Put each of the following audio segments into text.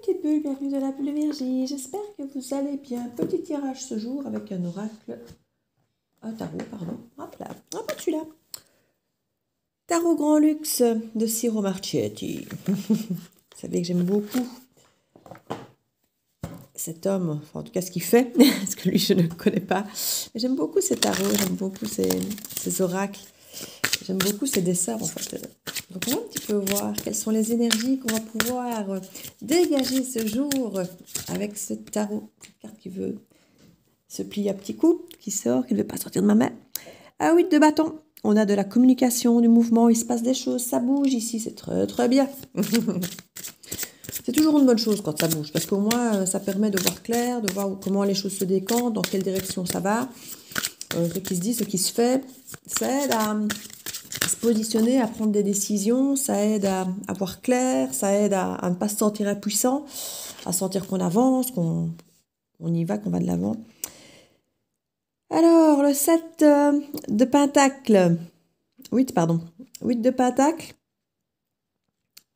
petites bulles, bienvenue dans la bulle de Virgie. J'espère que vous allez bien. Petit tirage ce jour avec un oracle, un tarot, pardon. Hop là, ah pas celui-là. Tarot Grand Luxe de Ciro Marchetti. Vous savez que j'aime beaucoup cet homme, enfin en tout cas ce qu'il fait, parce que lui je ne le connais pas. Mais j'aime beaucoup ces tarots, j'aime beaucoup ces oracles. J'aime beaucoup ces dessins en fait. Donc on va un petit peu voir quelles sont les énergies qu'on va pouvoir dégager ce jour avec ce tarot. Cette carte qui veut se plier à petits coups, qui sort, qui ne veut pas sortir de ma main. Ah oui, de bâton. On a de la communication, du mouvement, il se passe des choses, ça bouge ici, c'est très très bien. C'est toujours une bonne chose quand ça bouge, parce qu'au moins ça permet de voir clair, de voir comment les choses se décantent, dans quelle direction ça va, ce qui se dit, ce qui se fait. Ça aide à se positionner, à prendre des décisions, ça aide à voir clair, ça aide à ne pas se sentir impuissant, à sentir qu'on avance, qu'on y va, qu'on va de l'avant. Alors, le 7 de Pentacle, 8, pardon, 8 de Pentacle,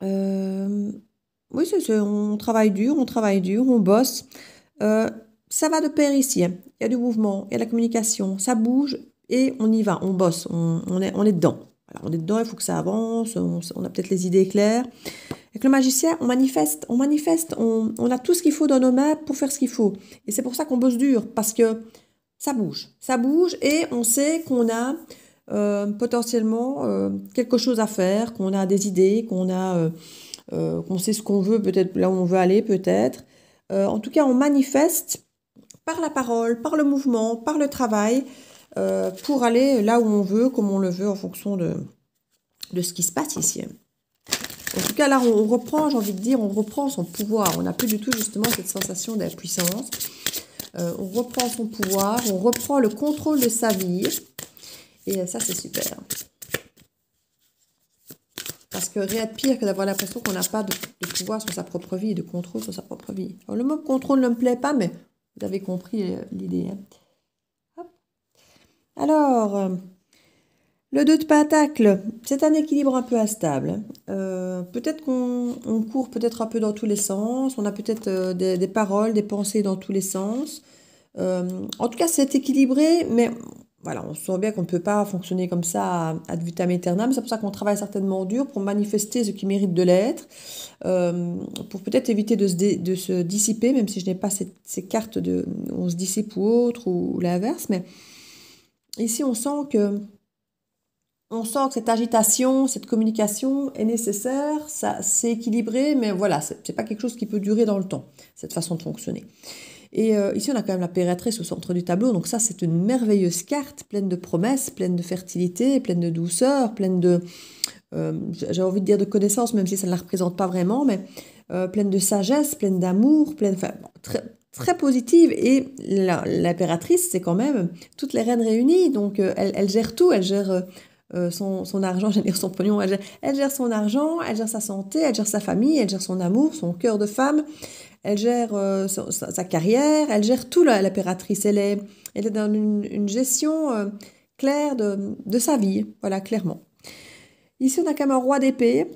oui, on travaille dur, on bosse, ça va de pair ici, hein. Il y a du mouvement, il y a de la communication, ça bouge et on y va, on bosse, on est dedans. Alors, on est dedans, il faut que ça avance, on a peut-être les idées claires. Avec le magicien, on manifeste, on a tout ce qu'il faut dans nos mains pour faire ce qu'il faut. Et c'est pour ça qu'on bosse dur, parce que ça bouge et on sait qu'on a potentiellement quelque chose à faire, qu'on a des idées, qu'on sait ce qu'on veut, peut-être là où on veut aller, peut-être. En tout cas, on manifeste par la parole, par le mouvement, par le travail, pour aller là où on veut, comme on le veut, en fonction de ce qui se passe ici. En tout cas, là, on reprend, j'ai envie de dire, on reprend son pouvoir. On n'a plus du tout, justement, cette sensation d'impuissance. On reprend son pouvoir, on reprend le contrôle de sa vie. Et ça, c'est super. Parce que rien de pire que d'avoir l'impression qu'on n'a pas de pouvoir sur sa propre vie, de contrôle sur sa propre vie. Alors, le mot contrôle ne me plaît pas, mais vous avez compris l'idée. Hein. Hop. Alors, le 2 de Pentacle, c'est un équilibre un peu instable. Peut-être qu'on court peut-être un peu dans tous les sens, on a peut-être des paroles, des pensées dans tous les sens. En tout cas, c'est équilibré, mais voilà, on sent bien qu'on ne peut pas fonctionner comme ça ad vitam aeternam. C'est pour ça qu'on travaille certainement dur pour manifester ce qui mérite de l'être, pour peut-être éviter de se dissiper, même si je n'ai pas ces cartes de on se dissipe ou autre, ou l'inverse. Mais ici, on sent que cette agitation, cette communication est nécessaire, ça c'est équilibré, mais voilà, c'est pas quelque chose qui peut durer dans le temps, cette façon de fonctionner. Et ici, on a quand même l'impératrice au centre du tableau. Donc ça, c'est une merveilleuse carte, pleine de promesses, pleine de fertilité, pleine de douceur, pleine de, j'ai envie de dire de connaissances, même si ça ne la représente pas vraiment, mais pleine de sagesse, pleine d'amour, enfin, bon, très, très positive. Et l'impératrice, c'est quand même toutes les reines réunies. Donc, elle gère tout. Elle gère son argent, j'allais dire son pognon. Elle gère son argent, elle gère sa santé, elle gère sa famille, elle gère son amour, son cœur de femme. Elle gère sa carrière, elle gère tout, l'impératrice. Elle est dans une gestion claire de sa vie, voilà, clairement. Ici, on a quand même un roi d'épée.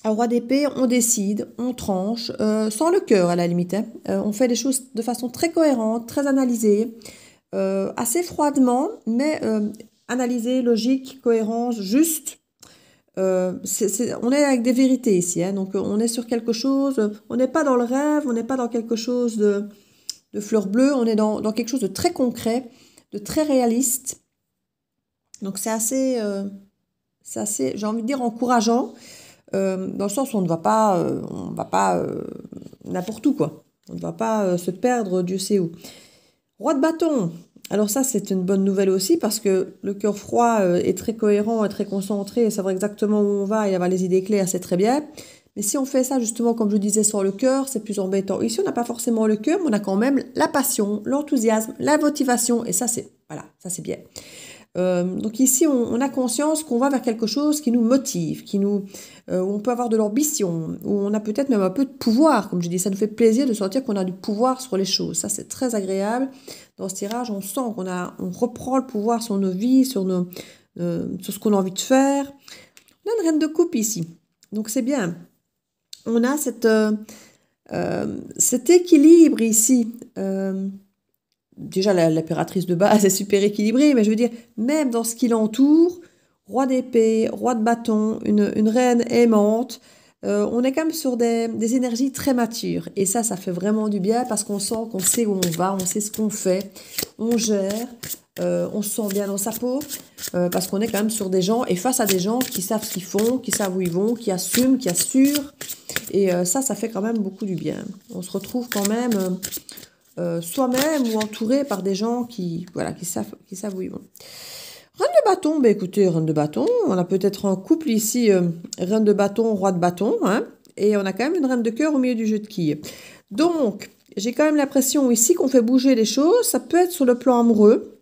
Un roi d'épée, on décide, on tranche, sans le cœur à la limite. Hein. On fait les choses de façon très cohérente, très analysée, assez froidement, mais analysée, logique, cohérence, juste. On est avec des vérités ici, hein, donc on est sur quelque chose, on n'est pas dans le rêve, on n'est pas dans quelque chose de fleur bleue, on est dans quelque chose de très concret, de très réaliste. Donc c'est assez, j'ai envie de dire, encourageant, dans le sens où on ne va pas n'importe où, quoi. On ne va pas se perdre, Dieu sait où. Roi de bâton. Alors ça, c'est une bonne nouvelle aussi parce que le cœur froid est très cohérent et très concentré et savoir exactement où on va et avoir les idées claires, c'est très bien. Mais si on fait ça justement, comme je disais, sans le cœur, c'est plus embêtant. Ici, on n'a pas forcément le cœur, mais on a quand même la passion, l'enthousiasme, la motivation et ça, c'est bien. Donc ici, on a conscience qu'on va vers quelque chose qui nous motive, où on peut avoir de l'ambition, où on a peut-être même un peu de pouvoir. Comme je dis, ça nous fait plaisir de sentir qu'on a du pouvoir sur les choses. Ça, c'est très agréable. Dans ce tirage, on sent on reprend le pouvoir sur nos vies, sur ce qu'on a envie de faire. On a une reine de coupe ici. Donc c'est bien. On a Cet équilibre ici, déjà l'impératrice de base est super équilibrée, mais je veux dire, même dans ce qui l'entoure, roi d'épée, roi de bâton, une reine aimante, on est quand même sur des énergies très matures. Et ça fait vraiment du bien parce qu'on sent qu'on sait où on va, on sait ce qu'on fait, on gère, on se sent bien dans sa peau, parce qu'on est quand même sur des gens, et face à des gens qui savent ce qu'ils font, qui savent où ils vont, qui assument, qui assurent. Et ça fait quand même beaucoup du bien. On se retrouve quand même soi-même ou entouré par des gens qui savent où ils vont. Reine de bâton, ben écoutez, reine de bâton, on a peut-être un couple ici, reine de bâton, roi de bâton, hein, et on a quand même une reine de cœur au milieu du jeu de quilles. Donc, j'ai quand même l'impression ici qu'on fait bouger les choses, ça peut être sur le plan amoureux.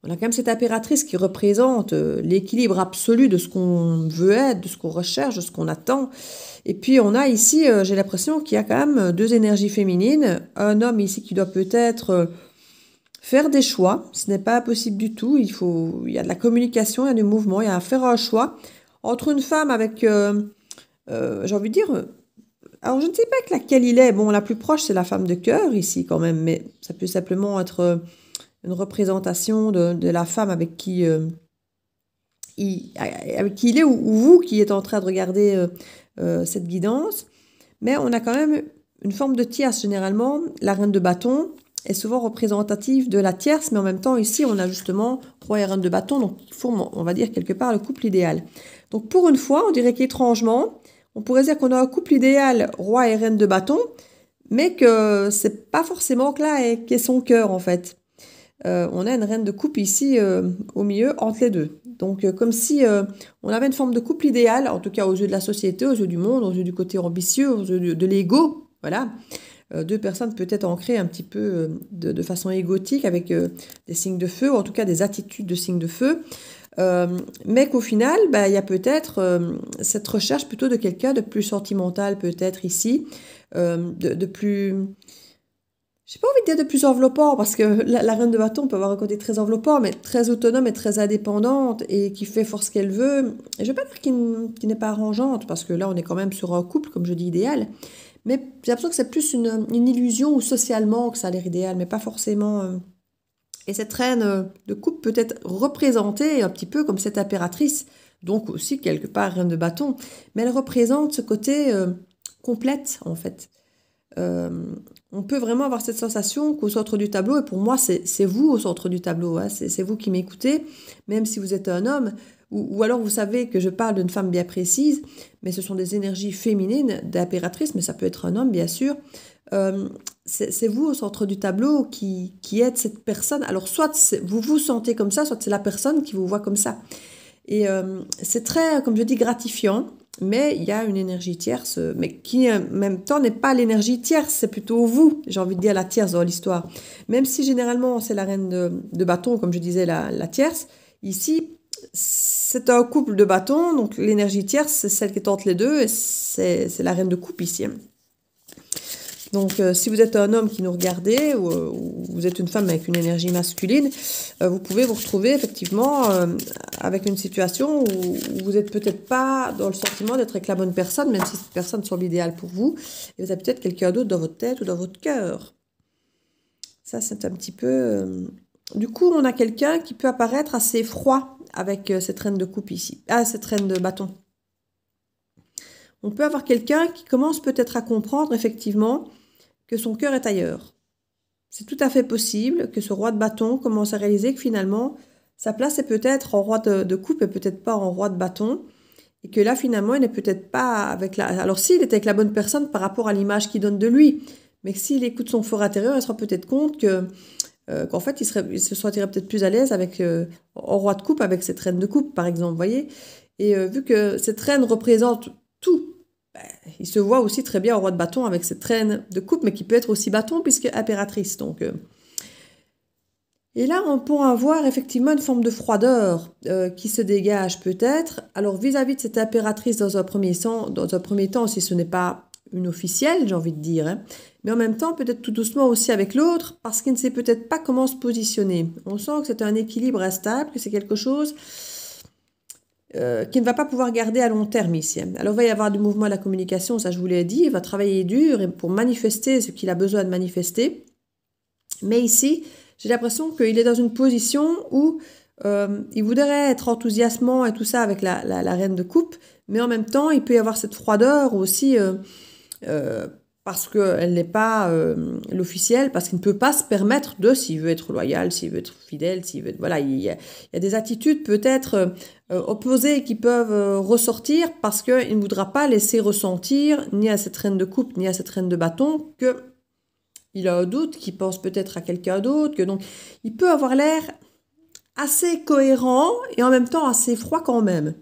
On a quand même cette impératrice qui représente l'équilibre absolu de ce qu'on veut être, de ce qu'on recherche, de ce qu'on attend. Et puis on a ici, j'ai l'impression qu'il y a quand même deux énergies féminines. Un homme ici qui doit peut-être faire des choix. Ce n'est pas possible du tout. Il y a de la communication, il y a du mouvement, il y a à faire un choix. Entre une femme avec, j'ai envie de dire, alors je ne sais pas avec laquelle il est. Bon, la plus proche, c'est la femme de cœur ici quand même, mais ça peut simplement être une représentation de la femme avec qui il est, ou vous qui êtes en train de regarder cette guidance. Mais on a quand même une forme de tierce généralement. La reine de bâton est souvent représentative de la tierce, mais en même temps ici on a justement roi et reine de bâton, donc il faut, on va dire quelque part, le couple idéal. Donc pour une fois, on dirait qu'étrangement, on pourrait dire qu'on a un couple idéal roi et reine de bâton, mais que c'est pas forcément que là qu'est son cœur en fait. On a une reine de coupe ici au milieu entre les deux. Donc comme si on avait une forme de couple idéal, en tout cas aux yeux de la société, aux yeux du monde, aux yeux du côté ambitieux, aux yeux de l'ego, voilà. Deux personnes peut-être ancrées un petit peu de façon égotique avec des signes de feu, ou en tout cas des attitudes de signes de feu. Mais qu'au final, il y a peut-être cette recherche plutôt de quelqu'un de plus sentimental peut-être ici, de plus... J'ai pas envie de dire de plus enveloppant, parce que la reine de bâton peut avoir un côté très enveloppant, mais très autonome et très indépendante, et qui fait fort ce qu'elle veut. Et je vais pas dire qu'il n'est pas arrangeante, parce que là, on est quand même sur un couple, comme je dis, idéal. Mais j'ai l'impression que c'est plus une illusion, ou socialement, que ça a l'air idéal, mais pas forcément... Et cette reine de couple peut être représentée un petit peu comme cette impératrice, donc aussi quelque part reine de bâton, mais elle représente ce côté complète, en fait. On peut vraiment avoir cette sensation qu'au centre du tableau, et pour moi c'est vous au centre du tableau, hein, c'est vous qui m'écoutez, même si vous êtes un homme, ou alors vous savez que je parle d'une femme bien précise, mais ce sont des énergies féminines d'impératrice, mais ça peut être un homme bien sûr. C'est vous au centre du tableau qui êtes cette personne. Alors soit vous vous sentez comme ça, soit c'est la personne qui vous voit comme ça. Et c'est très, comme je dis, gratifiant. Mais il y a une énergie tierce, mais qui en même temps n'est pas l'énergie tierce, c'est plutôt vous, j'ai envie de dire la tierce dans l'histoire. Même si généralement c'est la reine de bâton, comme je disais, la tierce, ici c'est un couple de bâtons, donc l'énergie tierce c'est celle qui est entre les deux, et c'est la reine de coupe ici. Donc, si vous êtes un homme qui nous regardez, ou vous êtes une femme avec une énergie masculine, vous pouvez vous retrouver effectivement avec une situation où vous n'êtes peut-être pas dans le sentiment d'être avec la bonne personne, même si cette personne semble idéale pour vous, et vous avez peut-être quelqu'un d'autre dans votre tête ou dans votre cœur. Ça, c'est un petit peu... Du coup, on a quelqu'un qui peut apparaître assez froid avec cette reine de coupe ici. Ah, cette reine de bâton. On peut avoir quelqu'un qui commence peut-être à comprendre effectivement que son cœur est ailleurs. C'est tout à fait possible que ce roi de bâton commence à réaliser que finalement, sa place est peut-être en roi de coupe et peut-être pas en roi de bâton. Et que là, finalement, il n'est peut-être pas avec la... Alors, s'il était avec la bonne personne par rapport à l'image qu'il donne de lui, mais que s'il écoute son fort intérieur, il se rend peut-être compte qu'en fait, il se sentirait peut-être plus à l'aise avec en roi de coupe avec cette reine de coupe, par exemple, vous voyez. Et vu que cette reine représente tout, il se voit aussi très bien en roi de bâton avec cette reine de coupe, mais qui peut être aussi bâton puisque impératrice. Donc, et là, on peut avoir effectivement une forme de froideur qui se dégage peut-être. Alors, vis-à-vis de cette impératrice dans un premier temps, si ce n'est pas une officielle, j'ai envie de dire, hein, mais en même temps, peut-être tout doucement aussi avec l'autre, parce qu'il ne sait peut-être pas comment se positionner. On sent que c'est un équilibre instable, que c'est quelque chose qu'il ne va pas pouvoir garder à long terme ici. Alors, il va y avoir du mouvement de la communication, ça je vous l'ai dit, il va travailler dur pour manifester ce qu'il a besoin de manifester. Mais ici, j'ai l'impression qu'il est dans une position où il voudrait être enthousiasmant et tout ça avec la reine de coupe, mais en même temps, il peut y avoir cette froideur aussi parce qu'elle n'est pas l'officielle, parce qu'il ne peut pas se permettre s'il veut être loyal, s'il veut être fidèle, s'il veut... Voilà, il y a des attitudes peut-être opposées qui peuvent ressortir parce qu'il ne voudra pas laisser ressentir ni à cette reine de coupe, ni à cette reine de bâton qu'il a un doute, qu'il pense peut-être à quelqu'un d'autre, que donc il peut avoir l'air assez cohérent et en même temps assez froid quand même.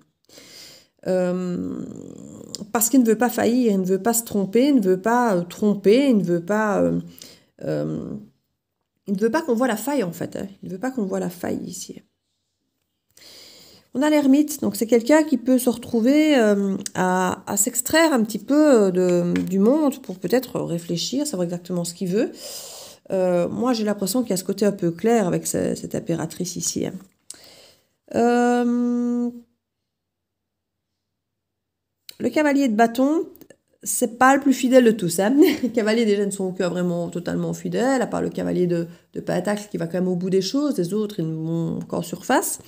Parce qu'il ne veut pas faillir, il ne veut pas se tromper, il ne veut pas tromper, il ne veut pas qu'on voit la faille en fait. Il ne veut pas qu'on voit la faille ici. On a l'ermite, donc c'est quelqu'un qui peut se retrouver à s'extraire un petit peu du monde pour peut-être réfléchir, savoir exactement ce qu'il veut. Moi j'ai l'impression qu'il y a ce côté un peu clair avec cette impératrice ici. Le cavalier de bâton, c'est pas le plus fidèle de tous. Hein. Les cavaliers déjà ne sont aucun vraiment totalement fidèles, à part le cavalier de pentacle qui va quand même au bout des choses. Les autres, ils vont encore en surface.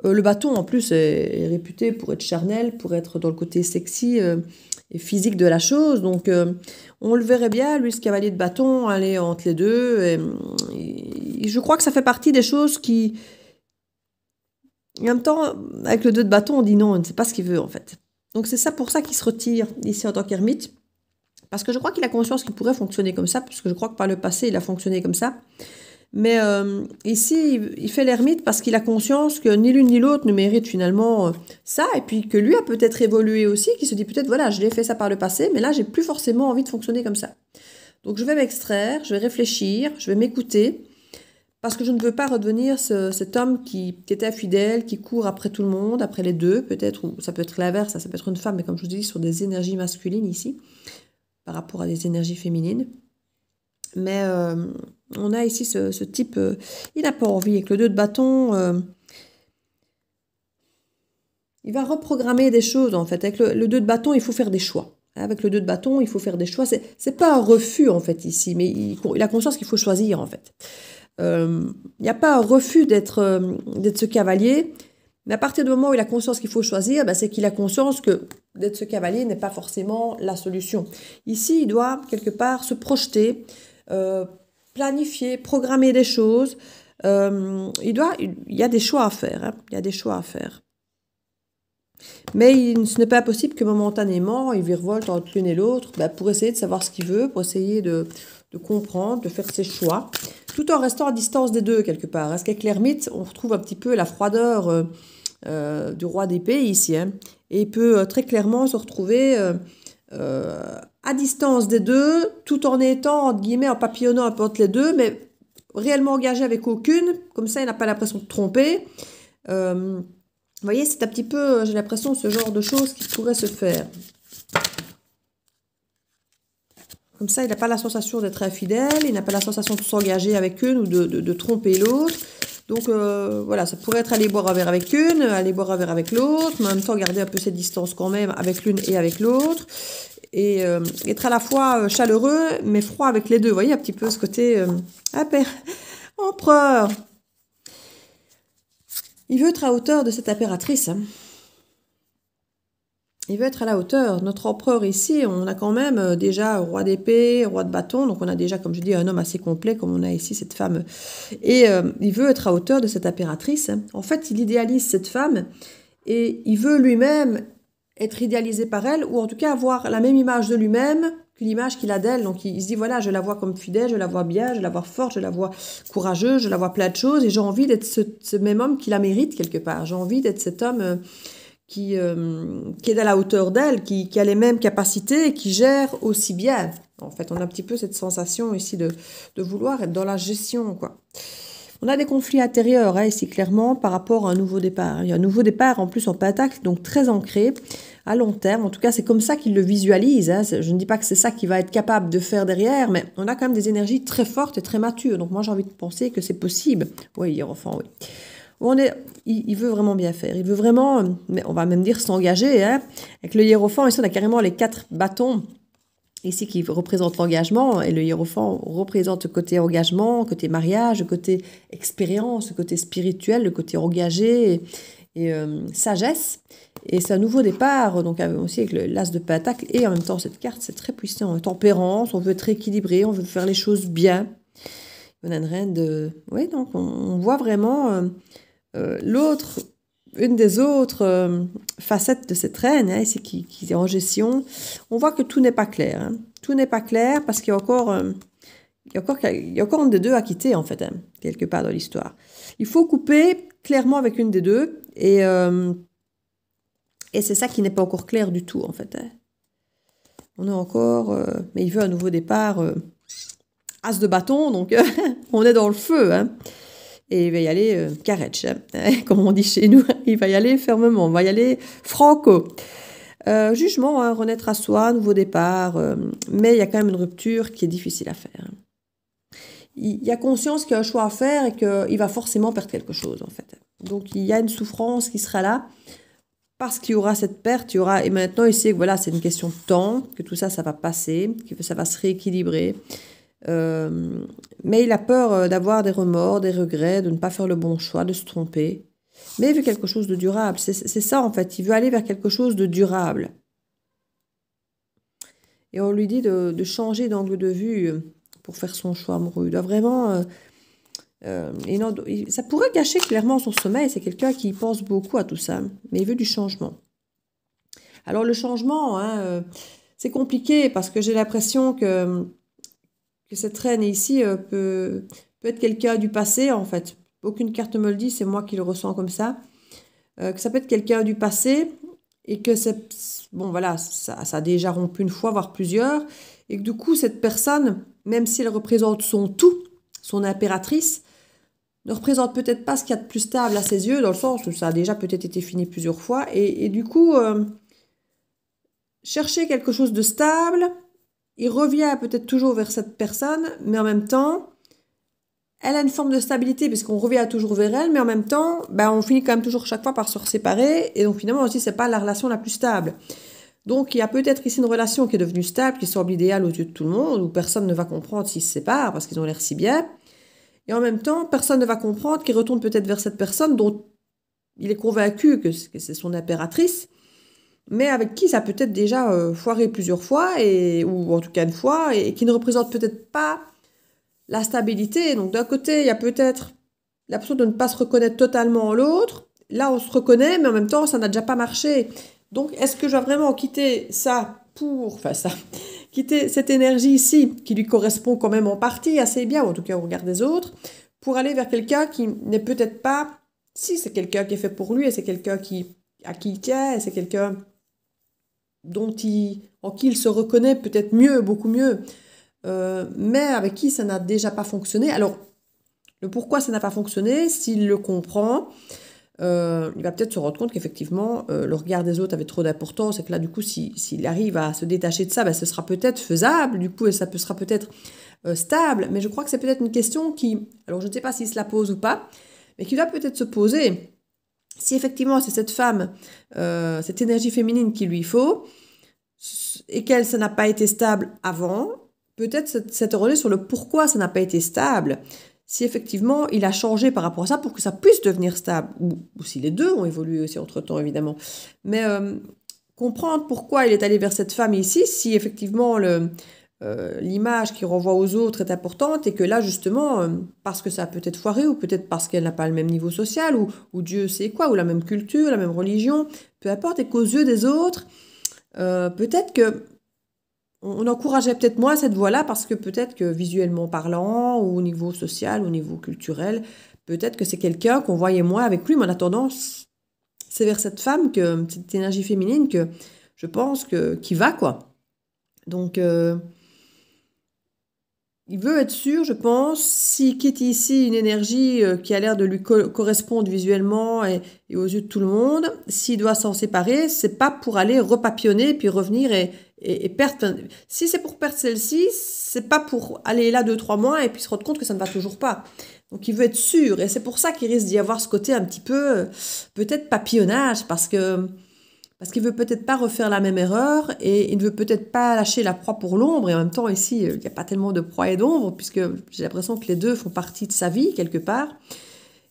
Le bâton, en plus, est réputé pour être charnel, pour être dans le côté sexy et physique de la chose. Donc, on le verrait bien, lui, ce cavalier de bâton, aller entre les deux. Et je crois que ça fait partie des choses qui... En même temps, avec le 2 de bâton, on dit non, on ne sait pas ce qu'il veut, en fait. Donc c'est ça pour ça qu'il se retire ici en tant qu'ermite, parce que je crois qu'il a conscience qu'il pourrait fonctionner comme ça, parce que je crois que par le passé il a fonctionné comme ça. Mais ici il fait l'ermite parce qu'il a conscience que ni l'une ni l'autre ne mérite finalement ça, et puis que lui a peut-être évolué aussi, qu'il se dit peut-être voilà je l'ai fait ça par le passé, mais là j'ai plus forcément envie de fonctionner comme ça. Donc je vais m'extraire, je vais réfléchir, je vais m'écouter. Parce que je ne veux pas redevenir cet homme qui était infidèle, qui court après tout le monde, après les deux, peut-être, ou ça peut être l'inverse, ça peut être une femme, mais comme je vous dis, sur des énergies masculines ici, par rapport à des énergies féminines. Mais on a ici ce type, il n'a pas envie, avec le 2 de bâton, il va reprogrammer des choses, en fait. Avec le 2 de bâton, il faut faire des choix. Avec le 2 de bâton, il faut faire des choix. C'est pas un refus, en fait, ici, mais il a conscience qu'il faut choisir, en fait. Il n'y a pas un refus d'être ce cavalier, mais à partir du moment où il a conscience qu'il faut choisir, c'est qu'il a conscience que d'être ce cavalier n'est pas forcément la solution. Ici, il doit quelque part se projeter, planifier, programmer des choses. Il y a des choix à faire. Hein, il y a des choix à faire. Mais ce n'est pas possible que momentanément, il virevolte entre l'une et l'autre pour essayer de savoir ce qu'il veut, pour essayer de comprendre, de faire ses choix, tout en restant à distance des deux quelque part. Parce qu'avec l'ermite, on retrouve un petit peu la froideur du roi d'épée ici. Hein, et il peut très clairement se retrouver à distance des deux, tout en étant, entre guillemets, en papillonnant un peu entre les deux, mais réellement engagé avec aucune. Comme ça, il n'a pas l'impression de tromper. Vous voyez, c'est un petit peu, j'ai l'impression, ce genre de choses qui pourrait se faire. Comme ça, il n'a pas la sensation d'être infidèle, il n'a pas la sensation de s'engager avec une ou de tromper l'autre. Donc voilà, ça pourrait être aller boire un verre avec une, aller boire un verre avec l'autre, mais en même temps garder un peu cette distance quand même avec l'une et avec l'autre. Et être à la fois chaleureux, mais froid avec les deux. Vous voyez un petit peu ce côté empereur. Il veut être à hauteur de cette impératrice. Hein. Il veut être à la hauteur. Notre empereur ici, on a quand même déjà roi d'épée, roi de bâton. Donc on a déjà, comme je dis, un homme assez complet, comme on a ici cette femme. Et il veut être à hauteur de cette impératrice. Hein. En fait, il idéalise cette femme et il veut lui-même être idéalisé par elle, ou en tout cas avoir la même image de lui-même que l'image qu'il a d'elle. Donc il se dit, voilà, je la vois comme fidèle, je la vois bien, je la vois forte, je la vois courageuse, je la vois plein de choses, et j'ai envie d'être ce même homme qui la mérite quelque part. J'ai envie d'être cet homme qui est à la hauteur d'elle, qui a les mêmes capacités et qui gère aussi bien. En fait, on a un petit peu cette sensation ici de vouloir être dans la gestion, quoi. On a des conflits intérieurs, hein, ici, clairement, par rapport à un nouveau départ. Il y a un nouveau départ, en plus, en pentacle, donc très ancré, à long terme. En tout cas, c'est comme ça qu'il le visualise. Hein. Je ne dis pas que c'est ça qu'il va être capable de faire derrière, mais on a quand même des énergies très fortes et très matures. Donc moi, j'ai envie de penser que c'est possible. Oui, Hiérophant, oui. il veut vraiment bien faire. Il veut vraiment, mais on va même dire s'engager. Hein. Avec le hiérophant, ici, on a carrément les 4 bâtons ici qui représentent l'engagement. Et le hiérophant représente le côté engagement, le côté mariage, le côté expérience, le côté spirituel, le côté engagé et sagesse. Et c'est un nouveau départ, donc aussi avec l'as de pentacle. Et en même temps, cette carte, c'est très puissant. Tempérance, on veut être équilibré, on veut faire les choses bien. On a une reine de... Oui, donc on voit vraiment une des autres facettes de cette reine, hein, ici, qui est en gestion. On voit que tout n'est pas clair. Hein. Tout n'est pas clair parce qu'il y a encore un des deux à quitter, en fait, hein, quelque part dans l'histoire. Il faut couper clairement avec une des deux. Et c'est ça qui n'est pas encore clair du tout, en fait. Hein. On a encore... mais il veut un nouveau départ... as de bâton, donc on est dans le feu. Hein. Et il va y aller carretch, hein, comme on dit chez nous. Il va y aller fermement, on va y aller franco. Jugement, hein, renaître à soi, nouveau départ. Mais il y a quand même une rupture qui est difficile à faire. Hein. Il y a conscience qu'il y a un choix à faire et qu'il va forcément perdre quelque chose, en fait. Donc il y a une souffrance qui sera là parce qu'il y aura cette perte. Et maintenant, il sait que voilà, c'est une question de temps, que tout ça, ça va passer, que ça va se rééquilibrer. Mais il a peur d'avoir des remords, des regrets, de ne pas faire le bon choix, de se tromper. Mais il veut quelque chose de durable. C'est ça, en fait. Il veut aller vers quelque chose de durable. Et on lui dit de changer d'angle de vue pour faire son choix amoureux. Il doit vraiment... ça pourrait cacher clairement son sommeil. C'est quelqu'un qui pense beaucoup à tout ça. Mais il veut du changement. Alors le changement, hein, c'est compliqué parce que j'ai l'impression que cette reine ici peut être quelqu'un du passé, en fait. Aucune carte me le dit, c'est moi qui le ressens comme ça. Que ça peut être quelqu'un du passé et que bon, voilà, ça a déjà rompu une fois, voire plusieurs. Et que du coup, cette personne, même si elle représente son tout, son impératrice, ne représente peut-être pas ce qu'il y a de plus stable à ses yeux, dans le sens où ça a déjà peut-être été fini plusieurs fois. Et du coup, chercher quelque chose de stable... Il revient peut-être toujours vers cette personne, mais en même temps, elle a une forme de stabilité, puisqu'on revient toujours vers elle, mais en même temps, on finit quand même toujours chaque fois par se séparer, et donc finalement, on se dit, c'est pas la relation la plus stable. Donc, il y a peut-être ici une relation qui est devenue stable, qui semble idéale aux yeux de tout le monde, où personne ne va comprendre s'ils se séparent, parce qu'ils ont l'air si bien, et en même temps, personne ne va comprendre qu'il retourne peut-être vers cette personne dont il est convaincu que c'est son impératrice, mais avec qui ça a peut-être déjà foiré plusieurs fois, ou en tout cas une fois, et qui ne représente peut-être pas la stabilité. Donc d'un côté, il y a peut-être l'impression de ne pas se reconnaître totalement en l'autre. Là, on se reconnaît, mais en même temps, ça n'a déjà pas marché. Donc, est-ce que je dois vraiment quitter quitter cette énergie ici, qui lui correspond quand même en partie assez bien, ou en tout cas au regard des autres, pour aller vers quelqu'un qui n'est peut-être pas... Si, c'est quelqu'un qui est fait pour lui, et c'est quelqu'un à qui il tient, et c'est quelqu'un... en qui il se reconnaît peut-être mieux, beaucoup mieux, mais avec qui ça n'a déjà pas fonctionné. Alors, le pourquoi ça n'a pas fonctionné, s'il le comprend, il va peut-être se rendre compte qu'effectivement, le regard des autres avait trop d'importance, et que là, du coup, s'il arrive à se détacher de ça, ce sera peut-être faisable, du coup, et ça sera peut-être stable, mais je crois que c'est peut-être une question qui, alors je ne sais pas s'il se la pose ou pas, mais qui doit peut-être se poser. Si effectivement c'est cette femme, cette énergie féminine qu'il lui faut, et qu'elle, ça n'a pas été stable avant, peut-être s'interroger sur le pourquoi ça n'a pas été stable. Si effectivement il a changé par rapport à ça pour que ça puisse devenir stable, ou si les deux ont évolué aussi entre-temps évidemment. Mais comprendre pourquoi il est allé vers cette femme ici, si effectivement l'image qui renvoie aux autres est importante et que là justement parce que ça a peut-être foiré ou peut-être parce qu'elle n'a pas le même niveau social ou Dieu sait quoi, ou la même culture, la même religion, peu importe, et qu'aux yeux des autres peut-être que on encourageait peut-être moins cette voie-là parce que peut-être que visuellement parlant ou au niveau social, au niveau culturel, peut-être que c'est quelqu'un qu'on voyait moins avec lui, mais en attendant c'est vers cette femme, cette énergie féminine que je pense qu'il va quoi. Donc il veut être sûr, je pense, s'il quitte ici une énergie qui a l'air de lui correspondre visuellement et aux yeux de tout le monde, s'il doit s'en séparer, c'est pas pour aller repapillonner puis revenir et perdre. Si c'est pour perdre celle-ci, c'est pas pour aller là 2-3 mois et puis se rendre compte que ça ne va toujours pas. Donc il veut être sûr, et c'est pour ça qu'il risque d'y avoir ce côté un petit peu, peut-être papillonnage, parce qu'il veut peut-être pas refaire la même erreur, et il ne veut peut-être pas lâcher la proie pour l'ombre, et en même temps ici, il n'y a pas tellement de proie et d'ombre, puisque j'ai l'impression que les deux font partie de sa vie, quelque part,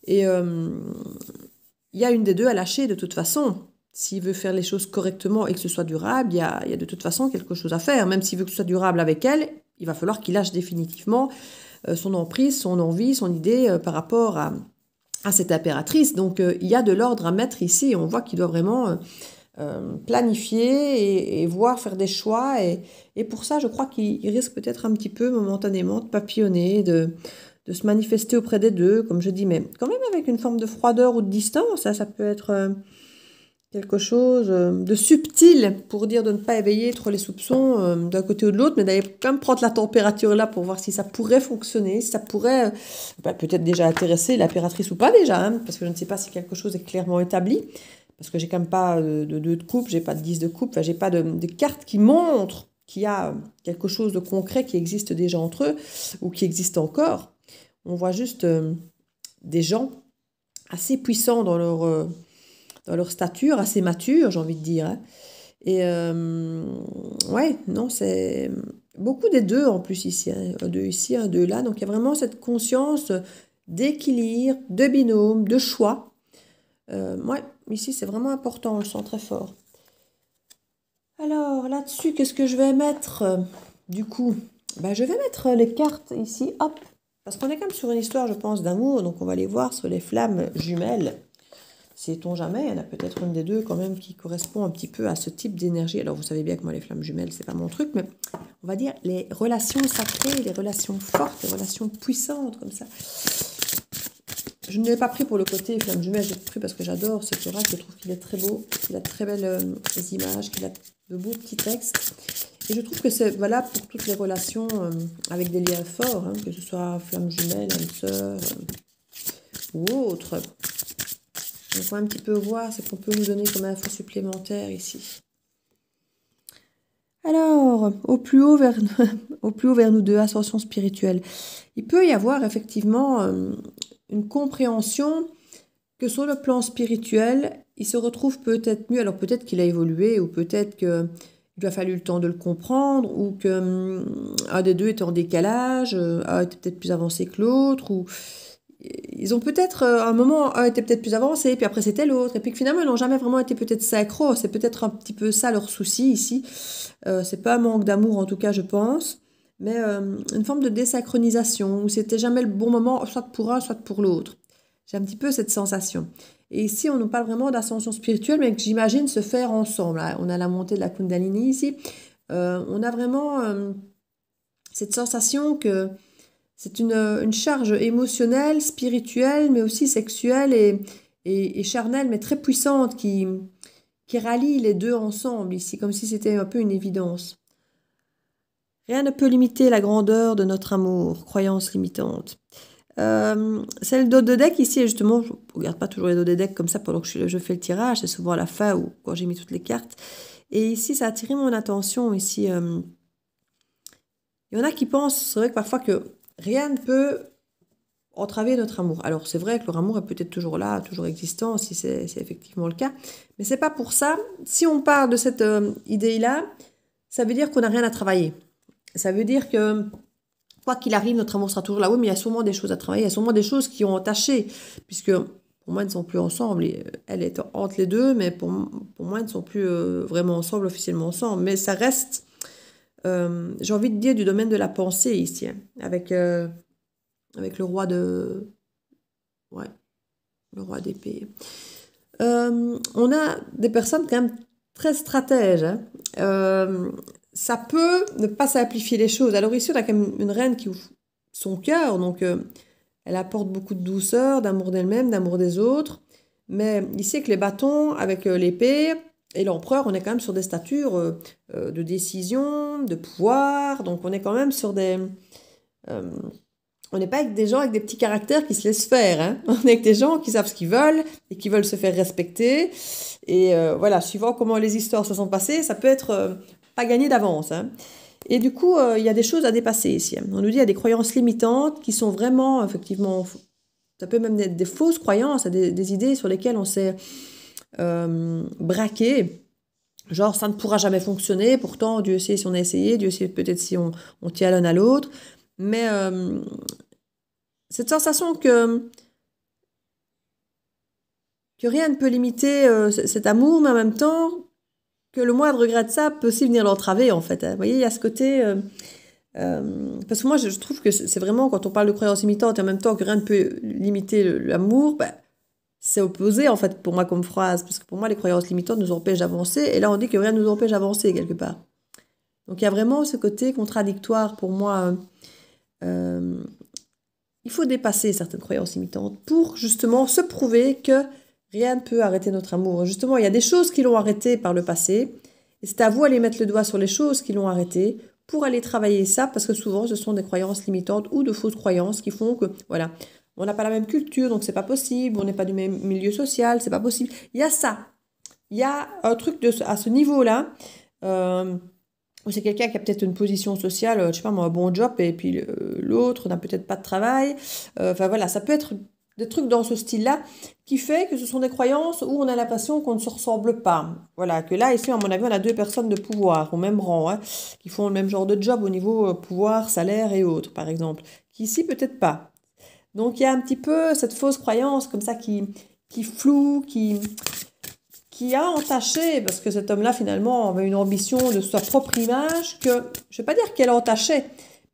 et il y a une des deux à lâcher de toute façon. S'il veut faire les choses correctement et que ce soit durable, il y a de toute façon quelque chose à faire. Même s'il veut que ce soit durable avec elle, il va falloir qu'il lâche définitivement son emprise, son envie, son idée par rapport à cette impératrice. Donc il y a de l'ordre à mettre ici. On voit qu'il doit vraiment planifier et voir, faire des choix. Et pour ça, je crois qu'il risque peut-être un petit peu momentanément de papillonner, de se manifester auprès des deux, comme je dis, mais quand même avec une forme de froideur ou de distance. Ça peut être quelque chose de subtil pour dire de ne pas éveiller trop les soupçons d'un côté ou de l'autre, mais d'aller quand même prendre la température là pour voir si ça pourrait fonctionner, si ça pourrait peut-être déjà intéresser l'impératrice ou pas déjà, hein, parce que je ne sais pas si quelque chose est clairement établi, parce que j'ai quand même pas de coupe, j'ai pas de 10 de coupe, j'ai pas de carte qui montre qu'il y a quelque chose de concret qui existe déjà entre eux ou qui existe encore. On voit juste des gens assez puissants dans leur stature, assez mature, j'ai envie de dire. Hein. Et ouais, non, c'est beaucoup des deux en plus ici, hein. Un deux ici, un deux là. Donc il y a vraiment cette conscience d'équilibre, de binôme, de choix. Ouais, ici c'est vraiment important, on le sent très fort. Alors là-dessus, qu'est-ce que je vais mettre du coup? Je vais mettre les cartes ici, hop, parce qu'on est quand même sur une histoire, je pense, d'amour, donc on va les voir sur les flammes jumelles. Sait-on jamais, il y en a peut-être une des deux quand même qui correspond un petit peu à ce type d'énergie. Alors vous savez bien que moi les flammes jumelles c'est pas mon truc, mais on va dire les relations sacrées, les relations fortes, les relations puissantes comme ça. Je ne l'ai pas pris pour le côté flammes jumelles, j'ai pris parce que j'adore cet oracle, je trouve qu'il est très beau, qu'il a de très belles images, qu'il a de beaux petits textes. Et je trouve que c'est valable pour toutes les relations avec des liens forts, hein, que ce soit flammes jumelles, âme sœur ou autre. On va un petit peu voir ce qu'on peut nous donner comme info supplémentaire ici. Alors, au plus haut vers nous deux, ascension spirituelle. Il peut y avoir effectivement une compréhension que sur le plan spirituel, il se retrouve peut-être mieux. Alors peut-être qu'il a évolué ou peut-être qu'il lui a fallu le temps de le comprendre ou qu'un des deux est en décalage, un était peut-être plus avancé que l'autre ou... Ils ont peut-être, à un moment, un était peut-être plus avancé, puis après c'était l'autre, et puis que finalement, ils n'ont jamais vraiment été peut-être synchro. C'est peut-être un petit peu ça leur souci ici. C'est pas un manque d'amour, en tout cas, je pense, mais une forme de désynchronisation, où c'était jamais le bon moment, soit pour un, soit pour l'autre. J'ai un petit peu cette sensation. Et ici, on nous parle vraiment d'ascension spirituelle, mais que j'imagine se faire ensemble. Là, on a la montée de la Kundalini ici. On a vraiment cette sensation que c'est une charge émotionnelle, spirituelle, mais aussi sexuelle et charnelle, mais très puissante qui rallie les deux ensemble ici, comme si c'était un peu une évidence. Rien ne peut limiter la grandeur de notre amour, croyance limitante. C'est le dos de deck ici, et justement, je ne regarde pas toujours les dos de deck comme ça pendant que je fais le tirage, c'est souvent à la fin ou quand j'ai mis toutes les cartes. Et ici, ça a attiré mon attention. Ici, il y en a qui pensent, c'est vrai que parfois que rien ne peut entraver notre amour. Alors c'est vrai que leur amour est peut-être toujours là, toujours existant, si c'est effectivement le cas, mais c'est pas pour ça. Si on part de cette idée-là, ça veut dire qu'on n'a rien à travailler. Ça veut dire que quoi qu'il arrive, notre amour sera toujours là. Oui, mais il y a sûrement des choses à travailler, il y a sûrement des choses qui ont entaché, puisque pour moi, ils ne sont plus ensemble. Elle est entre les deux, mais pour moi, ils ne sont plus vraiment ensemble, officiellement ensemble. Mais ça reste... j'ai envie de dire du domaine de la pensée ici, hein, avec le roi de... Ouais, le roi d'épée. On a des personnes quand même très stratèges. Hein. Ça peut ne pas simplifier les choses. Alors ici, on a quand même une reine qui ouvre son cœur, donc elle apporte beaucoup de douceur, d'amour d'elle-même, d'amour des autres. Mais ici, avec les bâtons, avec l'épée... Et l'empereur, on est quand même sur des statures de décision, de pouvoir. Donc, on est quand même sur des... on n'est pas avec des gens avec des petits caractères qui se laissent faire. Hein. On est avec des gens qui savent ce qu'ils veulent et qui veulent se faire respecter. Et voilà, suivant comment les histoires se sont passées, ça peut être pas gagné d'avance. Hein. Et du coup, il y a des choses à dépasser ici. On nous dit qu'il y a des croyances limitantes qui sont vraiment, effectivement, ça peut même être des fausses croyances, des idées sur lesquelles on s'est braqué. Genre, ça ne pourra jamais fonctionner, pourtant, Dieu sait si on a essayé, Dieu sait peut-être si on tient l'un à l'autre. Mais cette sensation que rien ne peut limiter cet amour, mais en même temps, que le moindre regret de ça peut aussi venir l'entraver, en fait. Hein. Vous voyez, il y a ce côté... parce que moi, je trouve que c'est vraiment, quand on parle de croyances limitantes, et en même temps que rien ne peut limiter l'amour, ben, c'est opposé, en fait, pour moi, comme phrase. Parce que pour moi, les croyances limitantes nous empêchent d'avancer, et là, on dit que rien ne nous empêche d'avancer, quelque part. Donc, il y a vraiment ce côté contradictoire, pour moi. Il faut dépasser certaines croyances limitantes pour, justement, se prouver que rien ne peut arrêter notre amour. Justement, il y a des choses qui l'ont arrêté par le passé, et c'est à vous d'aller mettre le doigt sur les choses qui l'ont arrêté, pour aller travailler ça, parce que souvent, ce sont des croyances limitantes ou de fausses croyances qui font que, voilà, on n'a pas la même culture, donc c'est pas possible, on n'est pas du même milieu social, c'est pas possible. Il y a ça. Il y a un truc à ce niveau-là, où c'est quelqu'un qui a peut-être une position sociale, je sais pas moi, un bon job, et puis l'autre n'a peut-être pas de travail. Enfin voilà, ça peut être des trucs dans ce style-là, qui fait que ce sont des croyances où on a l'impression qu'on ne se ressemble pas. Voilà, que là, ici, à mon avis, on a deux personnes de pouvoir, au même rang, hein, qui font le même genre de job au niveau pouvoir, salaire et autres, par exemple. Qui ici, peut-être pas. Donc, il y a un petit peu cette fausse croyance comme ça qui floue, qui a entaché, parce que cet homme-là, finalement, avait une ambition de sa propre image, que, je ne vais pas dire qu'elle entachait,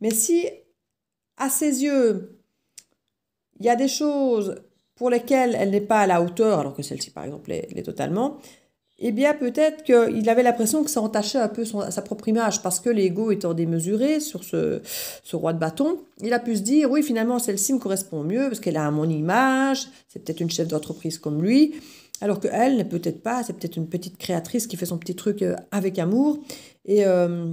mais si, à ses yeux, il y a des choses pour lesquelles elle n'est pas à la hauteur, alors que celle-ci, par exemple, l'est totalement, eh bien, peut-être qu'il avait l'impression que ça entachait un peu sa propre image, parce que l'ego étant démesuré sur ce roi de bâton, il a pu se dire, oui, finalement, celle-ci me correspond mieux, parce qu'elle a mon image, c'est peut-être une chef d'entreprise comme lui, alors qu'elle n'est peut-être pas, c'est peut-être une petite créatrice qui fait son petit truc avec amour. Et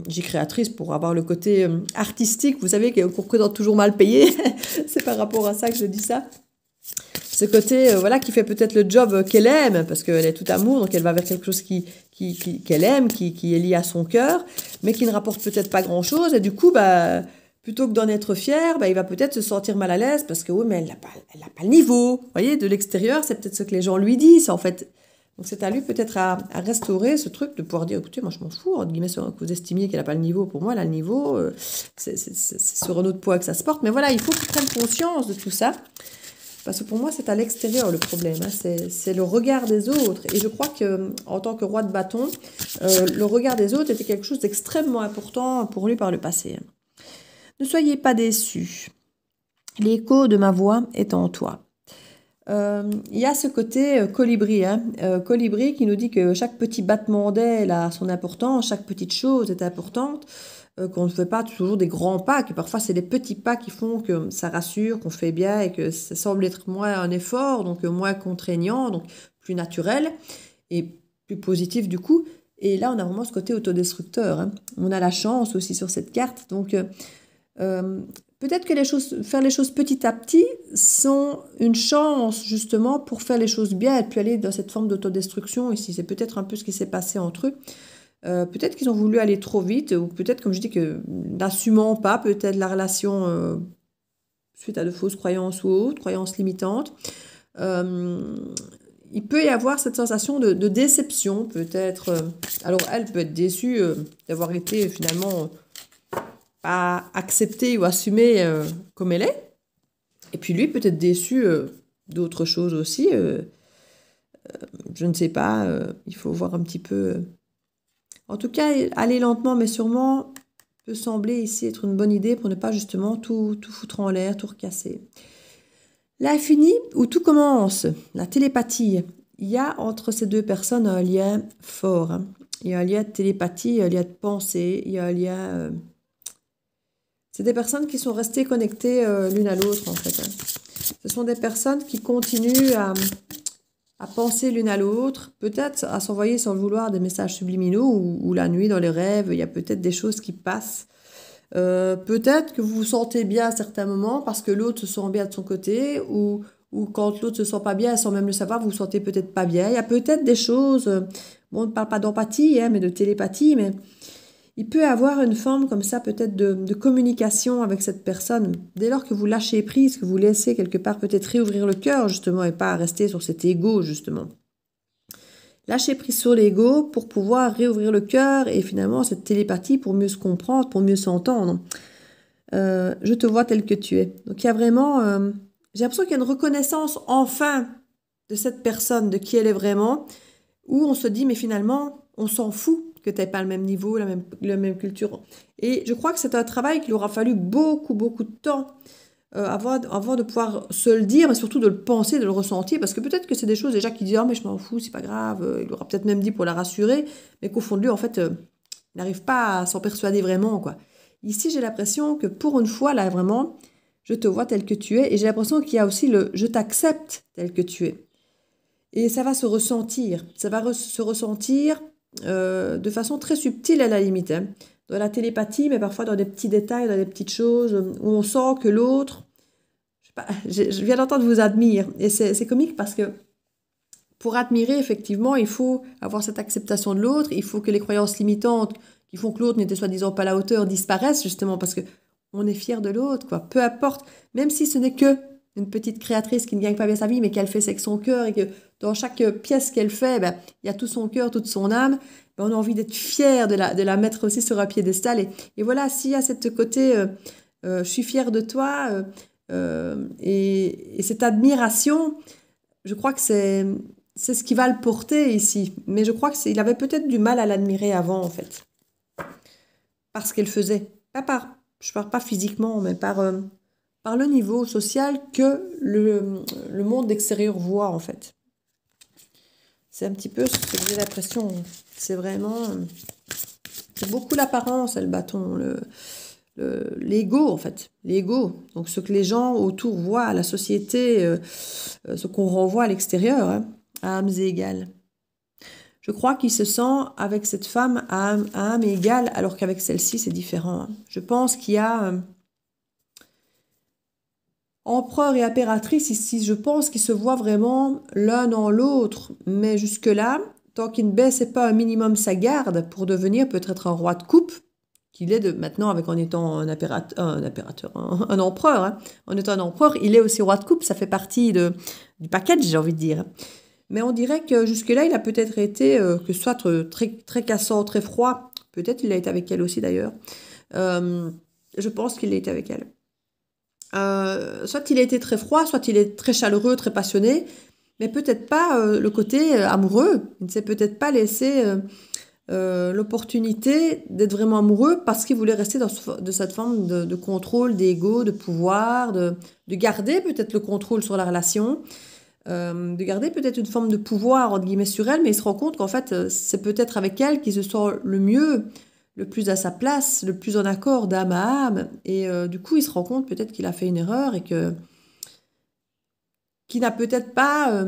j'ai créatrice pour avoir le côté artistique, vous savez, qu'on représente toujours mal payé. C'est par rapport à ça que je dis ça. Ce côté, voilà, qui fait peut-être le job qu'elle aime, parce qu'elle est tout amour, donc elle va vers quelque chose qu'elle aime, qui est lié à son cœur, mais qui ne rapporte peut-être pas grand-chose. Et du coup, bah, plutôt que d'en être fier, bah, il va peut-être se sentir mal à l'aise, parce que oui, mais elle n'a pas le niveau. Vous voyez, de l'extérieur, c'est peut-être ce que les gens lui disent, en fait. Donc c'est à lui peut-être à restaurer ce truc, de pouvoir dire, écoutez, moi je m'en fous, entre guillemets, que vous estimiez qu'elle n'a pas le niveau. Pour moi, elle a le niveau, c'est sur un autre poids que ça se porte. Mais voilà, il faut qu'il prenne conscience de tout ça. Parce que pour moi, c'est à l'extérieur le problème. Hein. C'est le regard des autres. Et je crois qu'en tant que roi de bâton, le regard des autres était quelque chose d'extrêmement important pour lui par le passé. Ne soyez pas déçus. L'écho de ma voix est en toi. Il y a ce côté colibri. Hein. Colibri qui nous dit que chaque petit battement d'aile a son importance, chaque petite chose est importante. Qu'on ne fait pas toujours des grands pas, que parfois c'est des petits pas qui font que ça rassure, qu'on fait bien et que ça semble être moins un effort, donc moins contraignant, donc plus naturel et plus positif du coup. Et là, on a vraiment ce côté autodestructeur. Hein. On a la chance aussi sur cette carte, donc peut-être que faire les choses petit à petit sont une chance justement pour faire les choses bien et puis aller dans cette forme d'autodestruction. Ici, c'est peut-être un peu ce qui s'est passé entre eux. Peut-être qu'ils ont voulu aller trop vite, ou peut-être, comme je dis, que n'assumant pas peut-être la relation suite à de fausses croyances ou autres, croyances limitantes. Il peut y avoir cette sensation de déception, peut-être. Alors, elle peut être déçue d'avoir été finalement pas acceptée ou assumée comme elle est. Et puis lui, peut-être déçu d'autres choses aussi. Je ne sais pas, il faut voir un petit peu... En tout cas, aller lentement mais sûrement peut sembler ici être une bonne idée pour ne pas justement tout foutre en l'air, tout recasser. L'infini où tout commence, la télépathie. Il y a entre ces deux personnes un lien fort. Hein. Il y a un lien de télépathie, un lien de pensée, il y a un lien... C'est des personnes qui sont restées connectées l'une à l'autre en fait. Hein. Ce sont des personnes qui continuent à penser l'une à l'autre, peut-être à s'envoyer sans le vouloir des messages subliminaux ou la nuit dans les rêves, il y a peut-être des choses qui passent. Peut-être que vous vous sentez bien à certains moments parce que l'autre se sent bien de son côté ou quand l'autre se sent pas bien sans même le savoir, vous vous sentez peut-être pas bien. Il y a peut-être des choses, bon, on ne parle pas d'empathie, hein, mais de télépathie, mais Il peut avoir une forme comme ça peut-être de communication avec cette personne. Dès lors que vous lâchez prise, que vous laissez quelque part peut-être réouvrir le cœur justement et pas rester sur cet ego justement. Lâchez prise sur l'ego pour pouvoir réouvrir le cœur et finalement cette télépathie pour mieux se comprendre, pour mieux s'entendre. Je te vois tel que tu es. Donc il y a vraiment, j'ai l'impression qu'il y a une reconnaissance enfin de cette personne, de qui elle est vraiment, où on se dit mais finalement on s'en fout que tu n'aies pas le même niveau, la même culture. Et je crois que c'est un travail qu'il aura fallu beaucoup de temps avant de pouvoir se le dire, mais surtout de le penser, de le ressentir, parce que peut-être que c'est des choses déjà qui disent « Ah, mais je m'en fous, c'est pas grave », il aura peut-être même dit pour la rassurer, mais qu'au fond de lui, en fait, il n'arrive pas à s'en persuader vraiment, quoi. Ici, j'ai l'impression que pour une fois, là, vraiment, je te vois tel que tu es, et j'ai l'impression qu'il y a aussi le « je t'accepte tel que tu es ». Et ça va se ressentir, se ressentir de façon très subtile à la limite, hein. Dans la télépathie, mais parfois dans des petits détails, dans des petites choses où on sent que l'autre, je viens d'entendre vous admire. Et c'est comique parce que pour admirer, effectivement, il faut avoir cette acceptation de l'autre, il faut que les croyances limitantes qui font que l'autre n'était soi-disant pas à la hauteur disparaissent, justement, parce que on est fier de l'autre, quoi. Peu importe, même si ce n'est que une petite créatrice qui ne gagne pas bien sa vie, mais qu'elle fait avec son cœur et que dans chaque pièce qu'elle fait, ben, il y a tout son cœur, toute son âme, ben, on a envie d'être fier de la mettre aussi sur un piédestal. Et voilà, s'il y a cette côté, je suis fière de toi, et cette admiration, je crois que c'est ce qui va le porter ici. Mais je crois qu'il avait peut-être du mal à l'admirer avant, en fait. Parce qu'elle faisait. Je parle pas physiquement, mais par le niveau social que le monde extérieur voit, en fait. C'est un petit peu ce que j'ai l'impression. C'est vraiment... c'est beaucoup l'apparence, le bâton, l'ego, en fait. L'ego. Donc, ce que les gens autour voient, la société, ce qu'on renvoie à l'extérieur, hein, à âmes égales. Je crois qu'il se sent avec cette femme à âme égale, alors qu'avec celle-ci, c'est différent, hein. Je pense qu'il y a... empereur et impératrice, ici, je pense qu'ils se voient vraiment l'un dans l'autre. Mais jusque-là, tant qu'il ne baissait pas un minimum sa garde pour devenir peut-être un roi de coupe, qu'il est maintenant en étant un empereur, hein. En étant un empereur, il est aussi roi de coupe, ça fait partie du package, j'ai envie de dire. Mais on dirait que jusque-là, il a peut-être été, que soit très, très cassant, très froid, peut-être il a été avec elle aussi d'ailleurs, je pense qu'il a été avec elle. Soit il a été très froid, soit il est très chaleureux, très passionné, mais peut-être pas le côté amoureux. Il ne s'est peut-être pas laissé l'opportunité d'être vraiment amoureux parce qu'il voulait rester de cette forme de contrôle, d'ego, de pouvoir, de garder peut-être le contrôle sur la relation, de garder peut-être une forme de pouvoir, entre guillemets, sur elle, mais il se rend compte qu'en fait, c'est peut-être avec elle qu'il se sent le mieux, le plus à sa place, le plus en accord d'âme à âme. Et du coup, il se rend compte peut-être qu'il a fait une erreur et qu'il n'a peut-être pas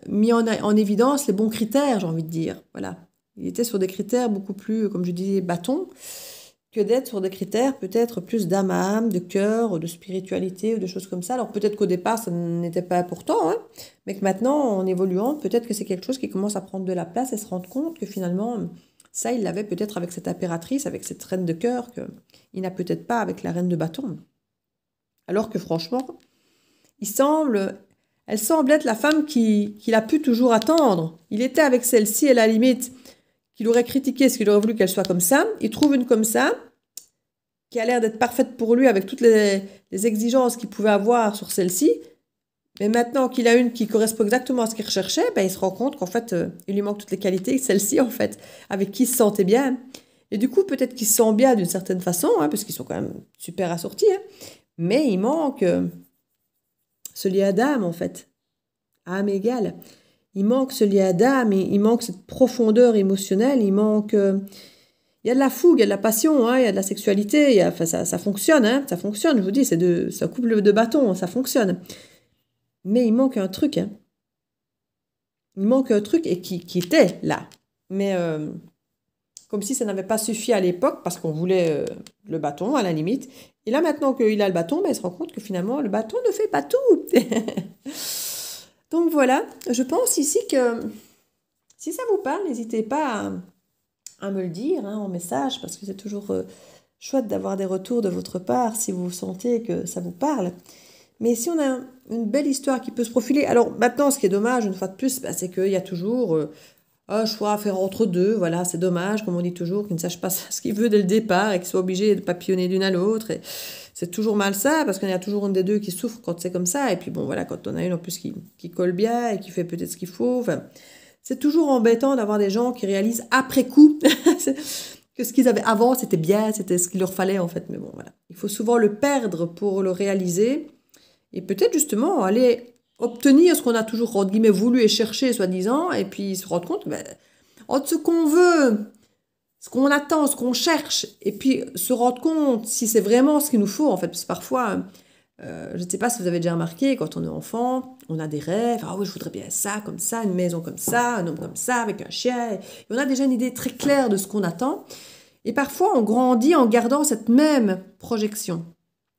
mis en évidence les bons critères, j'ai envie de dire. Voilà. Il était sur des critères beaucoup plus, comme je disais, bâtons, que d'être sur des critères peut-être plus d'âme à âme, de cœur, de spiritualité, ou de choses comme ça. Alors peut-être qu'au départ, ça n'était pas important, hein, mais que maintenant, en évoluant, peut-être que c'est quelque chose qui commence à prendre de la place et se rendre compte que finalement, ça, il l'avait peut-être avec cette impératrice, avec cette reine de cœur, qu'il n'a peut-être pas avec la reine de bâton. Alors que franchement, elle semble être la femme qu'il a pu toujours attendre. Il était avec celle-ci, à la limite, qu'il aurait critiqué ce qu'il aurait voulu qu'elle soit comme ça. Il trouve une comme ça, qui a l'air d'être parfaite pour lui avec toutes les exigences qu'il pouvait avoir sur celle-ci. Mais maintenant qu'il a une qui correspond exactement à ce qu'il recherchait, ben, il se rend compte qu'en fait, il lui manque toutes les qualités, celle-ci, en fait, avec qui il se sentait bien. Et du coup, peut-être qu'il se sent bien d'une certaine façon, hein, parce qu'ils sont quand même super assortis, hein, mais il manque ce lien d'âme, en fait, à âme égale. Il manque ce lien d'âme, il manque cette profondeur émotionnelle, il manque... il y a de la fougue, il y a de la passion, hein, il y a de la sexualité, enfin, ça fonctionne, hein, ça fonctionne, je vous dis, c'est un couple de bâtons, ça fonctionne. Mais il manque un truc, hein. Il manque un truc et qui était là. Mais comme si ça n'avait pas suffi à l'époque parce qu'on voulait le bâton à la limite. Et là maintenant qu'il a le bâton, ben, il se rend compte que finalement le bâton ne fait pas tout. Donc voilà, je pense ici que si ça vous parle, n'hésitez pas à me le dire en message, parce que c'est toujours chouette d'avoir des retours de votre part si vous sentez que ça vous parle. Mais si on a une belle histoire qui peut se profiler... Alors maintenant, ce qui est dommage, une fois de plus, c'est qu'il y a toujours un choix à faire entre deux. Voilà, c'est dommage, comme on dit toujours, qu'il ne sache pas ce qu'il veut dès le départ et qu'il soit obligé de papillonner d'une à l'autre. Et c'est toujours mal ça, parce qu'il y a toujours une des deux qui souffre quand c'est comme ça. Et puis bon, voilà, quand on a une en plus qui colle bien et qui fait peut-être ce qu'il faut. Enfin, c'est toujours embêtant d'avoir des gens qui réalisent après coup que ce qu'ils avaient avant, c'était bien, c'était ce qu'il leur fallait en fait. Mais bon, voilà. Il faut souvent le perdre pour le réaliser. Et peut-être justement aller obtenir ce qu'on a toujours, entre guillemets, voulu et cherché, soi-disant, et puis se rendre compte, entre ce qu'on veut, ce qu'on attend, ce qu'on cherche, et puis se rendre compte si c'est vraiment ce qu'il nous faut, en fait. Parce que parfois, je ne sais pas si vous avez déjà remarqué, quand on est enfant, on a des rêves, ah oui, je voudrais bien ça, comme ça, une maison comme ça, un homme comme ça, avec un chien, et on a déjà une idée très claire de ce qu'on attend. Et parfois, on grandit en gardant cette même projection.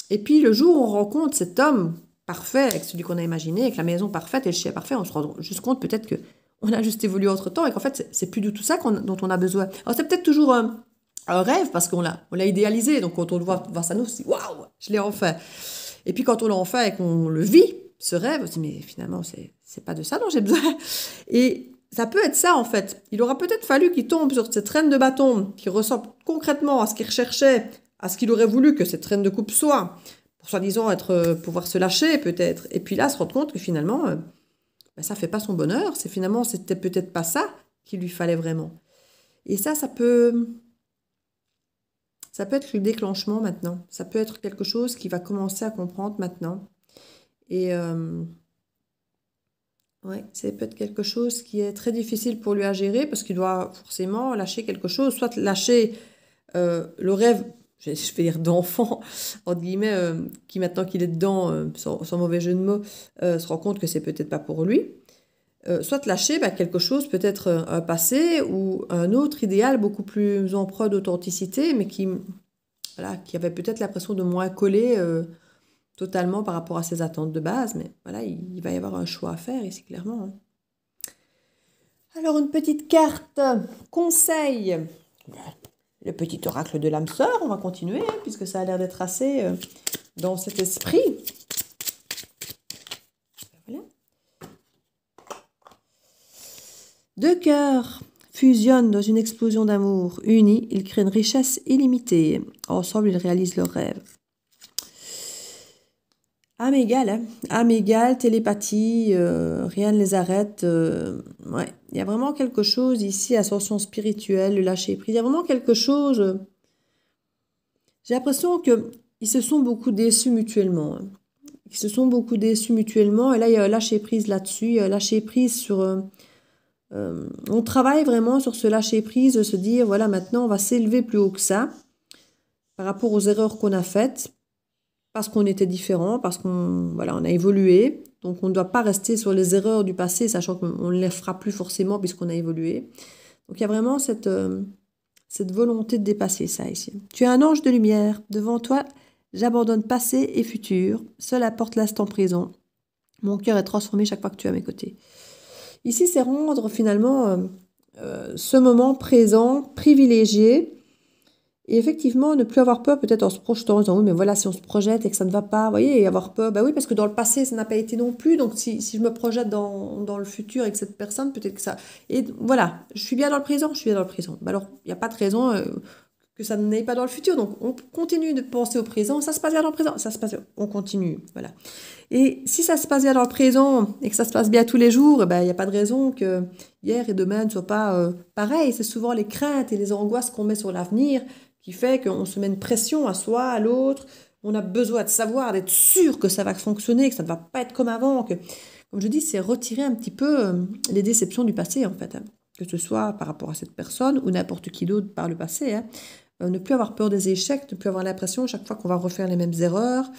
Et puis, le jour où on rencontre cet homme parfait, avec celui qu'on a imaginé, avec la maison parfaite et le chien parfait, on se rend juste compte peut-être qu'on a juste évolué entre-temps et qu'en fait, c'est plus du tout ça dont on a besoin. Alors, c'est peut-être toujours un rêve parce qu'on l'a idéalisé. Donc, quand on le voit face à nous, on se dit « Waouh, je l'ai enfin !» Et puis, quand on l'a enfin et qu'on le vit, ce rêve, on se dit « Mais finalement, c'est pas de ça dont j'ai besoin. » Et ça peut être ça, en fait. Il aura peut-être fallu qu'il tombe sur cette traîne de bâton qui ressemble concrètement à ce qu'il recherchait, à ce qu'il aurait voulu que cette traîne de coupe soit, pour soi-disant pouvoir se lâcher peut-être. Et puis là, se rendre compte que finalement, ça ne fait pas son bonheur. Finalement, c'était peut-être pas ça qu'il lui fallait vraiment. Et ça peut être le déclenchement maintenant. Ça peut être quelque chose qu'il va commencer à comprendre maintenant. Et c'est peut-être quelque chose qui est très difficile pour lui à gérer parce qu'il doit forcément lâcher quelque chose, soit lâcher le rêve, je vais dire d'enfant, entre guillemets, qui maintenant qu'il est dedans, sans mauvais jeu de mots, se rend compte que c'est peut-être pas pour lui. Soit lâcher quelque chose, peut-être un passé ou un autre idéal beaucoup plus empreint d'authenticité, mais qui avait peut-être l'impression de moins coller totalement par rapport à ses attentes de base. Mais voilà, il va y avoir un choix à faire ici, clairement. Alors, une petite carte conseil. Le petit oracle de l'âme sœur, on va continuer, puisque ça a l'air d'être assez dans cet esprit. Voilà. Deux cœurs fusionnent dans une explosion d'amour. Unis, ils créent une richesse illimitée. Ensemble, ils réalisent leurs rêves. Âme égale, âme égale, télépathie, rien ne les arrête. Il y a vraiment quelque chose ici, ascension spirituelle, le lâcher prise. Il y a vraiment quelque chose. J'ai l'impression qu'ils se sont beaucoup déçus mutuellement. Ils se sont beaucoup déçus mutuellement. Et là, il y a un lâcher prise là-dessus. Il y a un lâcher prise sur. On travaille vraiment sur ce lâcher prise, de se dire voilà, maintenant, on va s'élever plus haut que ça par rapport aux erreurs qu'on a faites. Parce qu'on était différents, parce qu'on a évolué. Donc, on ne doit pas rester sur les erreurs du passé, sachant qu'on ne les fera plus forcément puisqu'on a évolué. Donc, il y a vraiment cette volonté de dépasser ça ici. Tu es un ange de lumière. Devant toi, j'abandonne passé et futur. Seul apporte l'instant présent. Mon cœur est transformé chaque fois que tu es à mes côtés. Ici, c'est rendre finalement ce moment présent, privilégié. Et effectivement, ne plus avoir peur, peut-être en se projetant, en disant oui, mais voilà, si on se projette et que ça ne va pas, vous voyez, et avoir peur, oui, parce que dans le passé, ça n'a pas été non plus, donc si je me projette dans le futur avec cette personne, peut-être que ça... Et voilà, je suis bien dans le présent, je suis bien dans le présent. Alors, il n'y a pas de raison que ça n'aille pas dans le futur, donc on continue de penser au présent, ça se passe bien dans le présent, ça se passe bien, on continue, voilà. Et si ça se passe bien dans le présent et que ça se passe bien tous les jours, il n'y a pas de raison que hier et demain ne soient pas pareils. C'est souvent les craintes et les angoisses qu'on met sur l'avenir qui fait qu'on se met une pression à soi, à l'autre. On a besoin de savoir, d'être sûr que ça va fonctionner, que ça ne va pas être comme avant. Comme je dis, c'est retirer un petit peu les déceptions du passé, en fait. Que ce soit par rapport à cette personne ou n'importe qui d'autre par le passé. Ne plus avoir peur des échecs, ne plus avoir l'impression chaque fois qu'on va refaire les mêmes erreurs.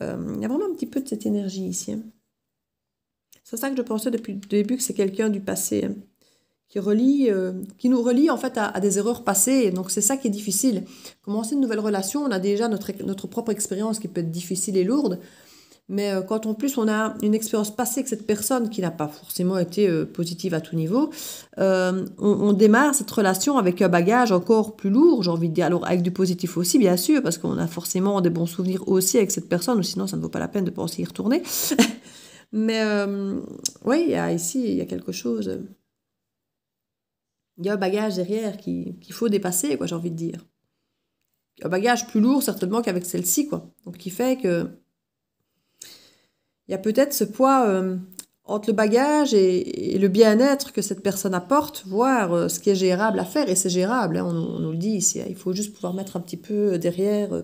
Il y a vraiment un petit peu de cette énergie ici. C'est ça que je pensais depuis le début, que c'est quelqu'un du passé. Qui nous relie en fait à des erreurs passées. Donc c'est ça qui est difficile. Commencer une nouvelle relation, on a déjà notre propre expérience qui peut être difficile et lourde. Mais quand en plus on a une expérience passée avec cette personne qui n'a pas forcément été positive à tout niveau, on démarre cette relation avec un bagage encore plus lourd, j'ai envie de dire. Alors avec du positif aussi, bien sûr, parce qu'on a forcément des bons souvenirs aussi avec cette personne, ou sinon ça ne vaut pas la peine de penser y retourner. Mais oui, ici, il y a quelque chose. Il y a un bagage derrière qu'il faut dépasser, quoi, j'ai envie de dire. Un bagage plus lourd, certainement, qu'avec celle-ci, quoi. Donc, qui fait que il y a peut-être ce poids entre le bagage et le bien-être que cette personne apporte, voire ce qui est gérable à faire, et c'est gérable, hein, on nous le dit ici. Il faut juste pouvoir mettre un petit peu derrière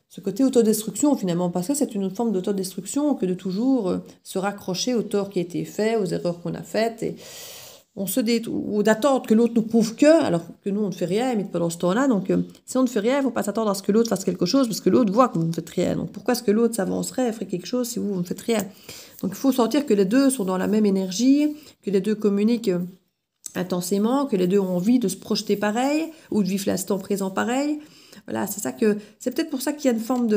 ce côté autodestruction, finalement, parce que c'est une forme d'autodestruction que de toujours se raccrocher au tort qui a été fait, aux erreurs qu'on a faites, et ou d'attendre que l'autre nous prouve que, alors que nous on ne fait rien, mais pendant ce temps-là, donc si on ne fait rien, il ne faut pas s'attendre à ce que l'autre fasse quelque chose, parce que l'autre voit que vous ne faites rien. Donc pourquoi est-ce que l'autre s'avancerait et ferait quelque chose si vous ne faites rien? Donc il faut sentir que les deux sont dans la même énergie, que les deux communiquent intensément, que les deux ont envie de se projeter pareil, ou de vivre l'instant présent pareil. Voilà, c'est peut-être pour ça qu'il y a une forme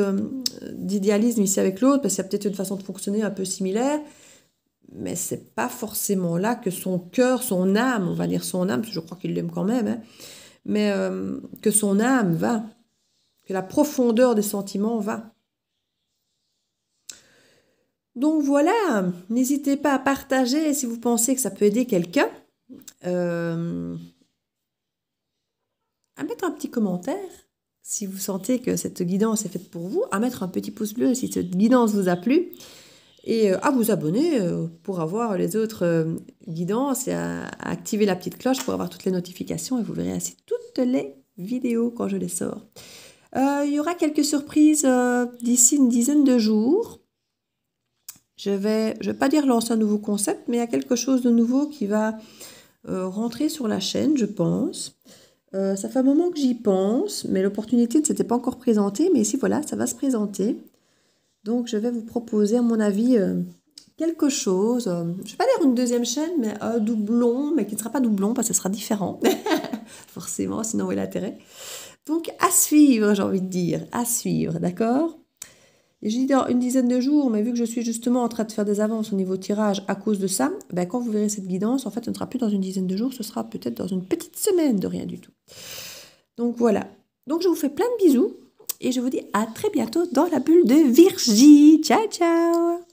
d'idéalisme ici avec l'autre, parce qu'il y a peut-être une façon de fonctionner un peu similaire. Mais c'est pas forcément là que son cœur, son âme, on va dire son âme, parce que je crois qu'il l'aime quand même, hein, mais que son âme va, que la profondeur des sentiments va. Donc voilà, n'hésitez pas à partager si vous pensez que ça peut aider quelqu'un, à mettre un petit commentaire si vous sentez que cette guidance est faite pour vous, à mettre un petit pouce bleu si cette guidance vous a plu, et à vous abonner pour avoir les autres guidances et à activer la petite cloche pour avoir toutes les notifications et vous verrez ainsi toutes les vidéos quand je les sors. Il y aura quelques surprises d'ici une dizaine de jours. Je vais pas dire lancer un nouveau concept, mais il y a quelque chose de nouveau qui va rentrer sur la chaîne, je pense. Ça fait un moment que j'y pense, mais l'opportunité ne s'était pas encore présentée, mais ici voilà, ça va se présenter. Donc, je vais vous proposer, à mon avis, quelque chose. Je ne vais pas dire une deuxième chaîne, mais un doublon, mais qui ne sera pas doublon parce que ce sera différent. Forcément, sinon, où est l'intérêt? Donc, à suivre, j'ai envie de dire. À suivre, d'accord? Et j'ai dit dans une dizaine de jours, mais vu que je suis justement en train de faire des avances au niveau tirage à cause de ça, ben, quand vous verrez cette guidance, en fait, ce ne sera plus dans une dizaine de jours, ce sera peut-être dans une petite semaine de rien du tout. Donc, voilà. Donc, je vous fais plein de bisous. Et je vous dis à très bientôt dans la bulle de Virgie. Ciao, ciao!